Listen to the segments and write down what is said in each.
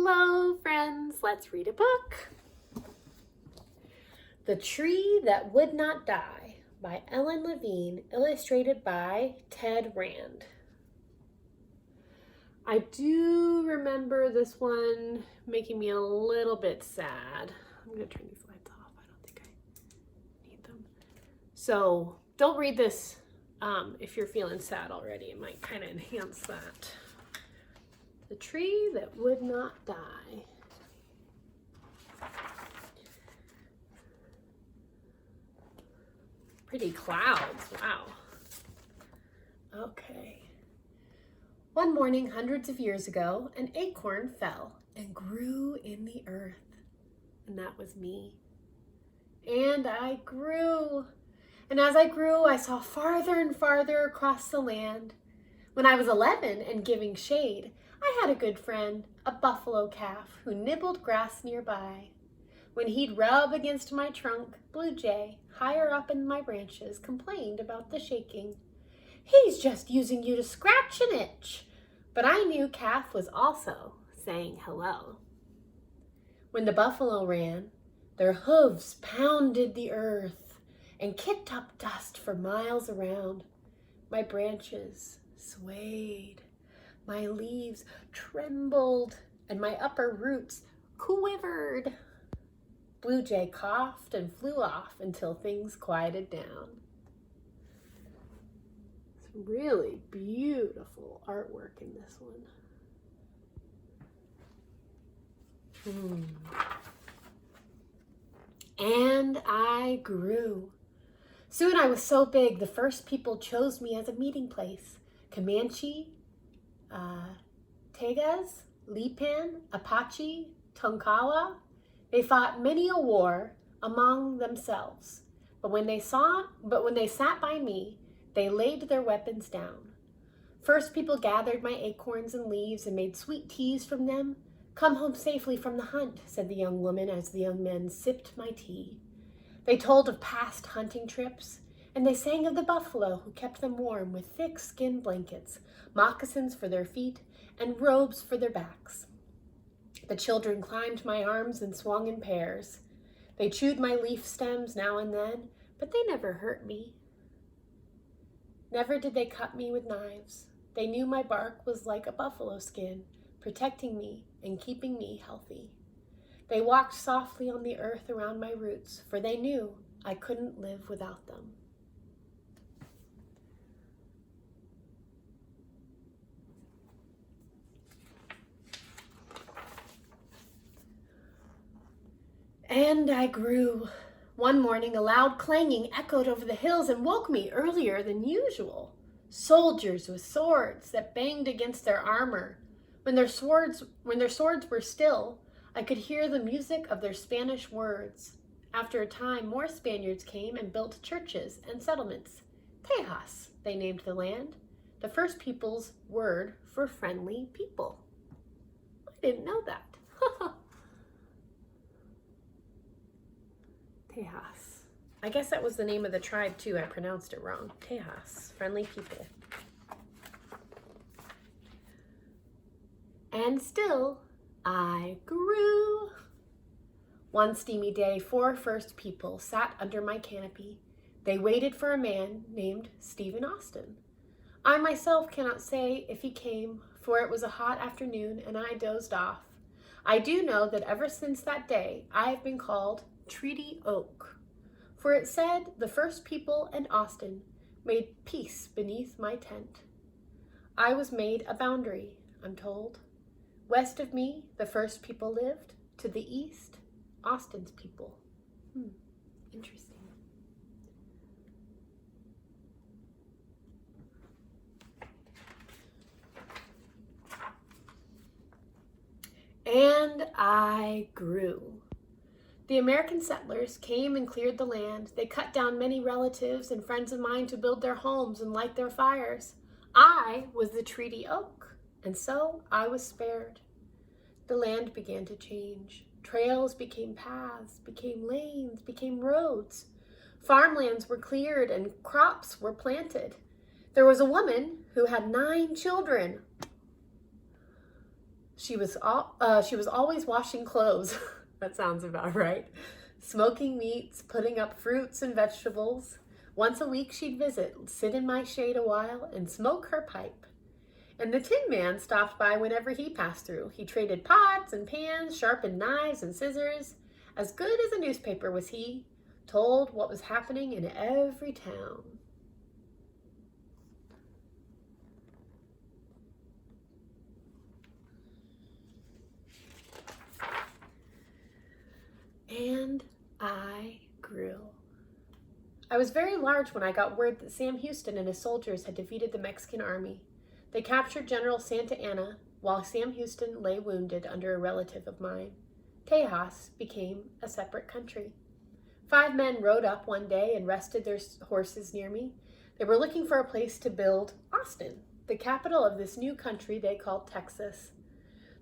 Hello, friends. Let's read a book. The Tree That Would Not Die by Ellen Levine, illustrated by Ted Rand. I do remember this one making me a little bit sad. I'm going to turn these lights off. I don't think I need them. So don't read this if you're feeling sad already. It might kind of enhance that. The Tree That Would Not Die. Pretty clouds, wow. Okay. One morning, hundreds of years ago, an acorn fell and grew in the earth. And that was me. And I grew. And as I grew, I saw farther and farther across the land. When I was 11 and giving shade, I had a good friend, a buffalo calf, who nibbled grass nearby. When he'd rub against my trunk, Blue Jay, higher up in my branches, complained about the shaking. "He's just using you to scratch an itch." But I knew Calf was also saying hello. When the buffalo ran, their hooves pounded the earth and kicked up dust for miles around. My branches swayed, my leaves trembled, and my upper roots quivered. Blue Jay coughed and flew off until things quieted down. Some really beautiful artwork in this one. And I grew. Soon I was so big, the first people chose me as a meeting place. Comanche, Tegas, Lipan, Apache, Tonkawa. They fought many a war among themselves, but when they sat by me, they laid their weapons down. First people gathered my acorns and leaves and made sweet teas from them. "Come home safely from the hunt," said the young woman as the young men sipped my tea. They told of past hunting trips, and they sang of the buffalo who kept them warm with thick skin blankets, moccasins for their feet, and robes for their backs. The children climbed my arms and swung in pairs. They chewed my leaf stems now and then, but they never hurt me. Never did they cut me with knives. They knew my bark was like a buffalo skin, protecting me and keeping me healthy. They walked softly on the earth around my roots, for they knew I couldn't live without them. And I grew. One morning, a loud clanging echoed over the hills and woke me earlier than usual. Soldiers with swords that banged against their armor. When their swords were still, I could hear the music of their Spanish words. After a time, more Spaniards came and built churches and settlements. Tejas, they named the land, the first people's word for friendly people. I didn't know that. Tejas. I guess that was the name of the tribe too. I pronounced it wrong. Tejas, friendly people. And still, I grew. One steamy day, 4 first people sat under my canopy. They waited for a man named Stephen Austin. I myself cannot say if he came, for it was a hot afternoon and I dozed off. I do know that ever since that day, I have been called Treaty Oak, for it said the first people and Austin made peace beneath my tent. I was made a boundary, I'm told. West of me, the first people lived. To the east, Austin's people. Interesting. And I grew. The American settlers came and cleared the land. They cut down many relatives and friends of mine to build their homes and light their fires. I was the treaty oak, and so I was spared. The land began to change. Trails became paths, became lanes, became roads. Farmlands were cleared and crops were planted. There was a woman who had 9 children. She was always washing clothes. That sounds about right. Smoking meats, putting up fruits and vegetables. Once a week she'd visit, sit in my shade a while, and smoke her pipe. And the Tin Man stopped by whenever he passed through. He traded pots and pans, sharpened knives and scissors. As good as a newspaper was he, told what was happening in every town. And I grew. I was very large when I got word that Sam Houston and his soldiers had defeated the Mexican army. They captured General Santa Anna while Sam Houston lay wounded under a relative of mine. Tejas became a separate country. 5 men rode up one day and rested their horses near me. They were looking for a place to build Austin, the capital of this new country they called Texas.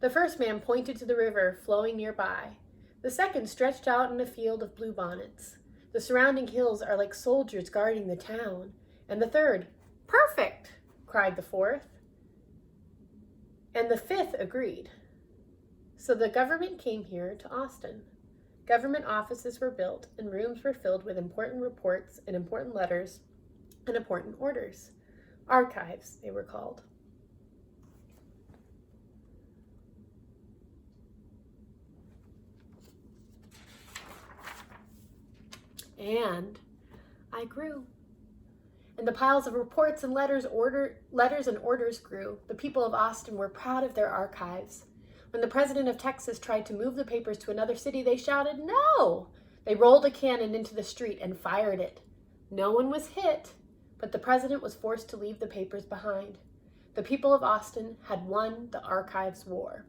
The first man pointed to the river flowing nearby. The second stretched out in a field of bluebonnets. The surrounding hills are like soldiers guarding the town. And the third, "Perfect!" cried the fourth. And the fifth agreed. So the government came here to Austin. Government offices were built and rooms were filled with important reports and important letters and important orders. Archives, they were called. And I grew. And the piles of reports and letters and orders grew. The people of Austin were proud of their archives. When the president of Texas tried to move the papers to another city, they shouted, "No!" They rolled a cannon into the street and fired it. No one was hit, but the president was forced to leave the papers behind. The people of Austin had won the archives war.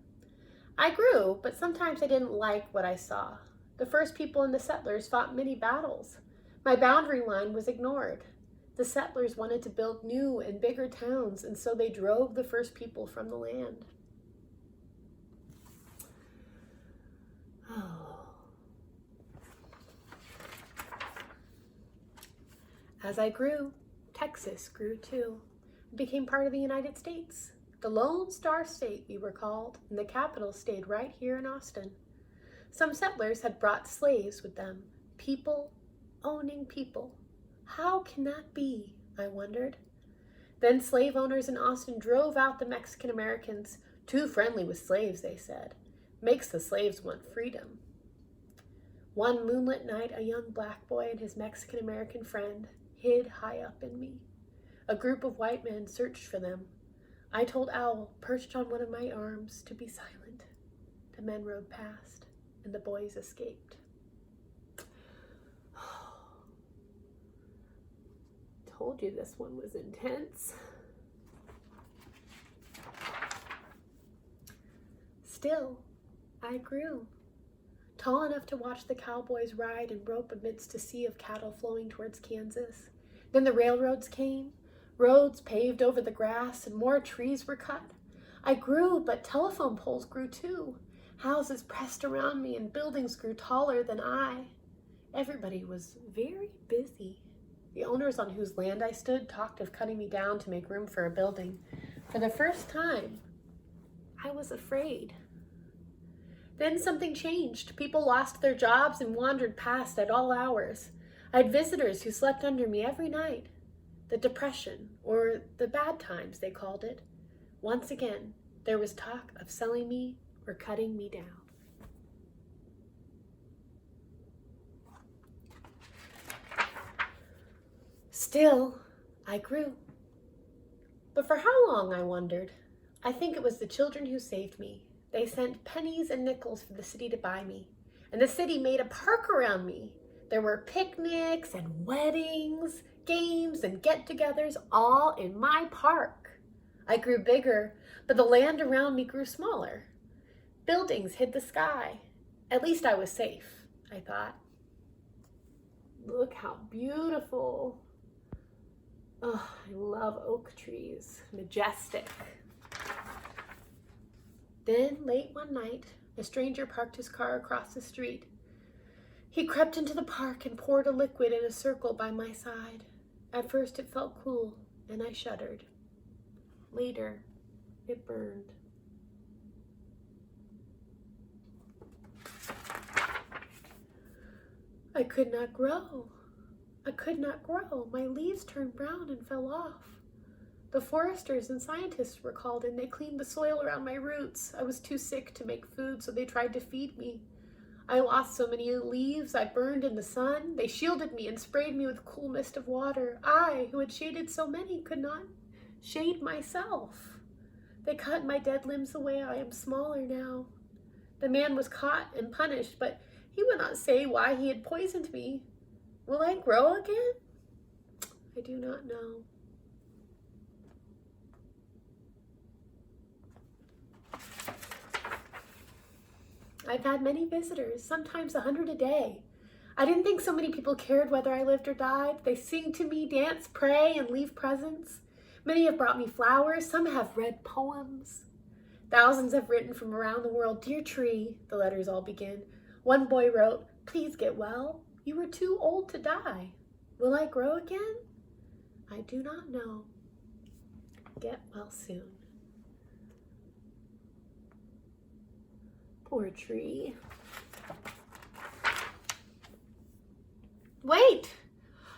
I grew, but sometimes I didn't like what I saw. The first people and the settlers fought many battles. My boundary line was ignored. The settlers wanted to build new and bigger towns, and so they drove the first people from the land. As I grew, Texas grew too. It became part of the United States. The Lone Star State, we were called, and the capital stayed right here in Austin. Some settlers had brought slaves with them, people owning people. How can that be? I wondered. Then slave owners in Austin drove out the Mexican Americans. Too friendly with slaves, they said. Makes the slaves want freedom. One moonlit night, a young black boy and his Mexican American friend hid high up in me. A group of white men searched for them. I told Owl, perched on one of my arms, to be silent. The men rode past, and the boys escaped. Told you this one was intense. Still, I grew. Tall enough to watch the cowboys ride and rope amidst a sea of cattle flowing towards Kansas. Then the railroads came, roads paved over the grass, and more trees were cut. I grew, but telephone poles grew too. Houses pressed around me and buildings grew taller than I. Everybody was very busy. The owners on whose land I stood talked of cutting me down to make room for a building. For the first time, I was afraid. Then something changed. People lost their jobs and wandered past at all hours. I had visitors who slept under me every night. The Depression, or the bad times, they called it. Once again, there was talk of selling me or cutting me down. Still, I grew. But for how long, I wondered? I think it was the children who saved me. They sent pennies and nickels for the city to buy me. And the city made a park around me. There were picnics and weddings, games and get-togethers, all in my park. I grew bigger, but the land around me grew smaller. Buildings hid the sky. At least I was safe, I thought. Look how beautiful. Oh, I love oak trees, majestic. Then, late one night, a stranger parked his car across the street. He crept into the park and poured a liquid in a circle by my side. At first it felt cool, and I shuddered. Later, it burned. I could not grow. I could not grow. My leaves turned brown and fell off. The foresters and scientists were called in. They cleaned the soil around my roots. I was too sick to make food, so they tried to feed me. I lost so many leaves I burned in the sun. They shielded me and sprayed me with cool mist of water. I, who had shaded so many, could not shade myself. They cut my dead limbs away. I am smaller now. The man was caught and punished, but he would not say why he had poisoned me. Will I grow again? I do not know. I've had many visitors, sometimes 100 a day. I didn't think so many people cared whether I lived or died. They sing to me, dance, pray, and leave presents. Many have brought me flowers. Some have read poems. Thousands have written from around the world. Dear tree, the letters all begin. One boy wrote, please get well. You were too old to die. Will I grow again? I do not know. Get well soon. Poor tree. Wait!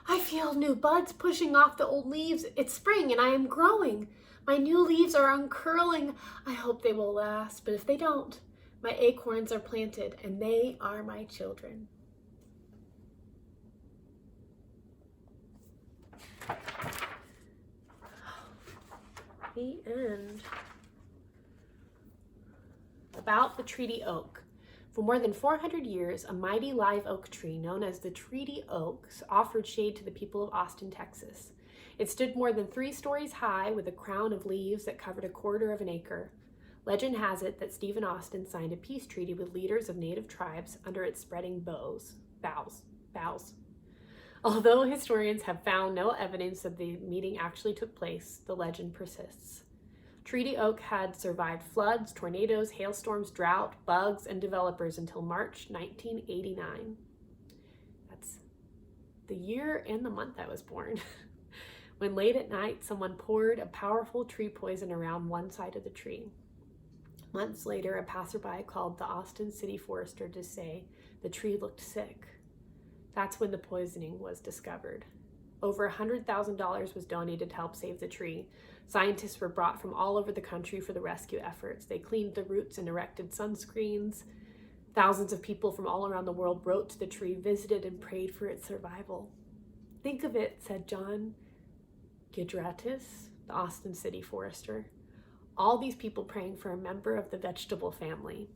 I feel new buds pushing off the old leaves. It's spring and I am growing. My new leaves are uncurling. I hope they will last, but if they don't, my acorns are planted and they are my children. The end. About the treaty oak. For more than 400 years, a mighty live oak tree known as the treaty oak offered shade to the people of Austin, Texas. It stood more than 3 stories high with a crown of leaves that covered 1/4 of an acre. Legend has it that Stephen Austin signed a peace treaty with leaders of native tribes under its spreading boughs. Although historians have found no evidence that the meeting actually took place, the legend persists. Treaty oak had survived floods, tornadoes, hailstorms, drought, bugs, and developers until March 1989. That's the year and the month I was born. When late at night, someone poured a powerful tree poison around one side of the tree. Months later, a passerby called the Austin City Forester to say the tree looked sick. That's when the poisoning was discovered. Over $100,000 was donated to help save the tree. Scientists were brought from all over the country for the rescue efforts. They cleaned the roots and erected sunscreens. Thousands of people from all around the world wrote to the tree, visited, and prayed for its survival. Think of it, said John Gidratis, the Austin City Forester. All these people praying for a member of the vegetable family.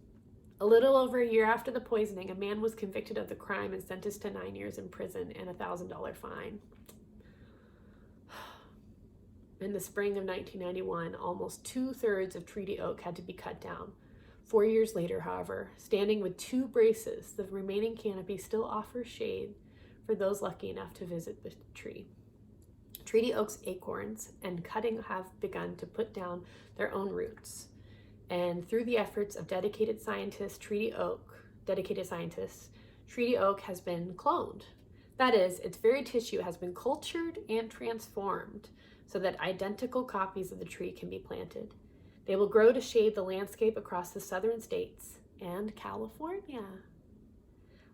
A little over a year after the poisoning, a man was convicted of the crime and sentenced to 9 years in prison and a $1,000 fine. In the spring of 1991, almost 2/3 of treaty oak had to be cut down. 4 years later, however, standing with 2 braces, the remaining canopy still offers shade for those lucky enough to visit the tree. Treaty oak's acorns and cutting have begun to put down their own roots. And through the efforts of dedicated scientists, Treaty oak has been cloned. That is, its very tissue has been cultured and transformed so that identical copies of the tree can be planted. They will grow to shade the landscape across the southern states and California.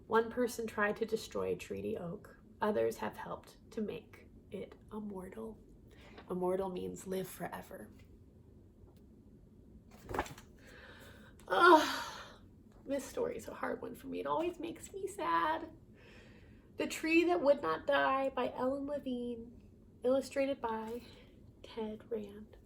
One person tried to destroy treaty oak. Others have helped to make it immortal. Immortal means live forever. This story is a hard one for me. It always makes me sad. The Tree That Would Not Die by Ellen Levine, illustrated by Ted Rand.